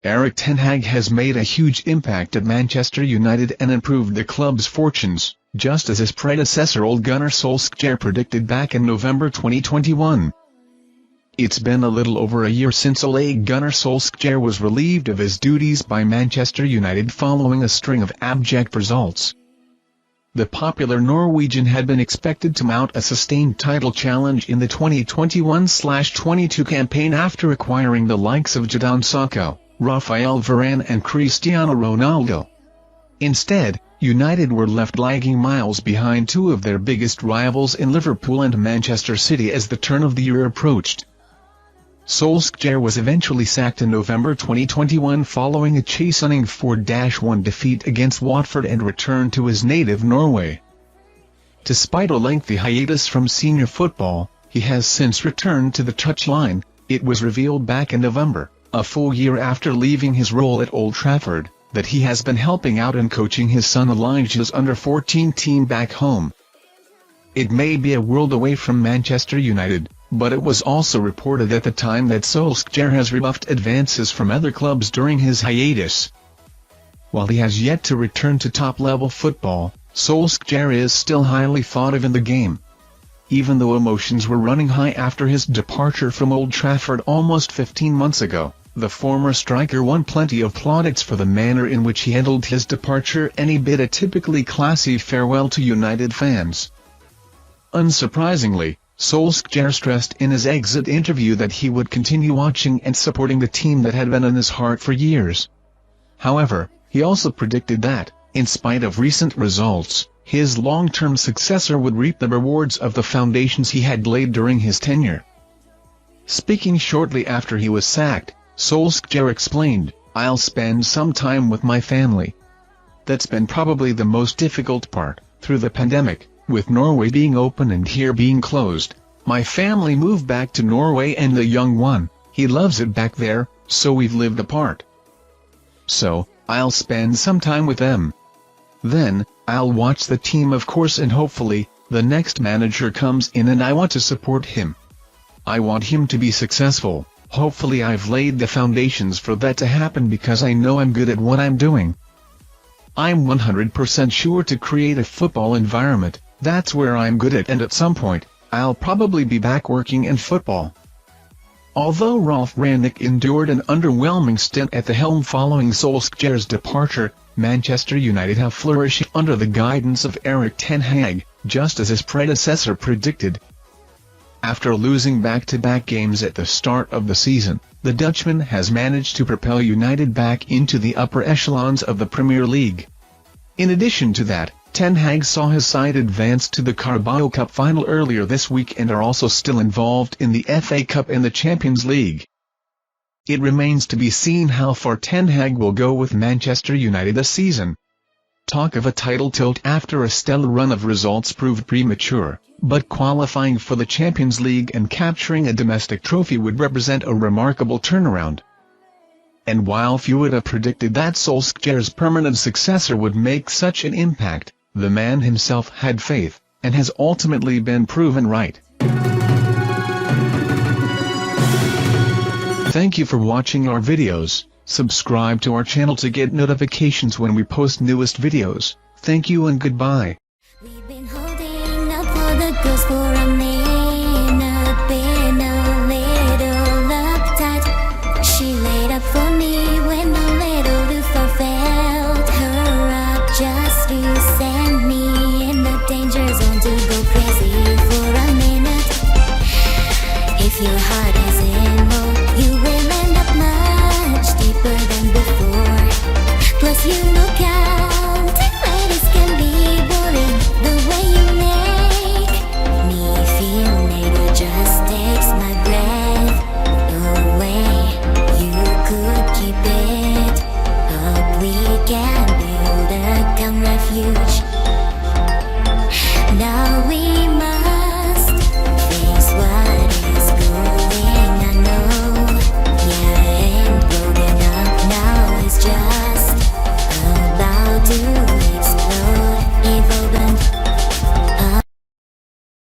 Erik ten Hag has made a huge impact at Manchester United and improved the club's fortunes, just as his predecessor Ole Gunnar Solskjaer predicted back in November 2021. It's been a little over a year since Ole Gunnar Solskjaer was relieved of his duties by Manchester United following a string of abject results. The popular Norwegian had been expected to mount a sustained title challenge in the 2021-22 campaign after acquiring the likes of Jadon Sancho, Rafael Varane and Cristiano Ronaldo. Instead, United were left lagging miles behind two of their biggest rivals in Liverpool and Manchester City as the turn of the year approached. Solskjaer was eventually sacked in November 2021 following a chastening 4-1 defeat against Watford and returned to his native Norway. Despite a lengthy hiatus from senior football, he has since returned to the touchline. It was revealed back in November, a full year after leaving his role at Old Trafford, that he has been helping out and coaching his son Elijah's under-14 team back home. It may be a world away from Manchester United, but it was also reported at the time that Solskjaer has rebuffed advances from other clubs during his hiatus. While he has yet to return to top-level football, Solskjaer is still highly thought of in the game. Even though emotions were running high after his departure from Old Trafford almost 15 months ago, the former striker won plenty of plaudits for the manner in which he handled his departure, and he bid a typically classy farewell to United fans. Unsurprisingly, Solskjaer stressed in his exit interview that he would continue watching and supporting the team that had been in his heart for years. However, he also predicted that, in spite of recent results, his long-term successor would reap the rewards of the foundations he had laid during his tenure. Speaking shortly after he was sacked, Solskjaer explained, "I'll spend some time with my family. That's been probably the most difficult part. Through the pandemic, with Norway being open and here being closed, my family moved back to Norway and the young one, he loves it back there, so we've lived apart. So, I'll spend some time with them. Then, I'll watch the team of course, and hopefully, the next manager comes in and I want to support him. I want him to be successful. Hopefully I've laid the foundations for that to happen because I know I'm good at what I'm doing. I'm 100% sure to create a football environment, that's where I'm good at, and at some point, I'll probably be back working in football." Although Ralf Rangnick endured an underwhelming stint at the helm following Solskjaer's departure, Manchester United have flourished under the guidance of Erik ten Hag, just as his predecessor predicted. After losing back-to-back games at the start of the season, the Dutchman has managed to propel United back into the upper echelons of the Premier League. In addition to that, ten Hag saw his side advance to the Carabao Cup final earlier this week and are also still involved in the FA Cup and the Champions League. It remains to be seen how far ten Hag will go with Manchester United this season. Talk of a title tilt after a stellar run of results proved premature, but qualifying for the Champions League and capturing a domestic trophy would represent a remarkable turnaround. And while few would have predicted that Solskjaer's permanent successor would make such an impact, the man himself had faith, and has ultimately been proven right. Thank you for watching our videos. Subscribe to our channel to get notifications when we post newest videos. Thank you and goodbye. We've been holding up for the girls for a minute.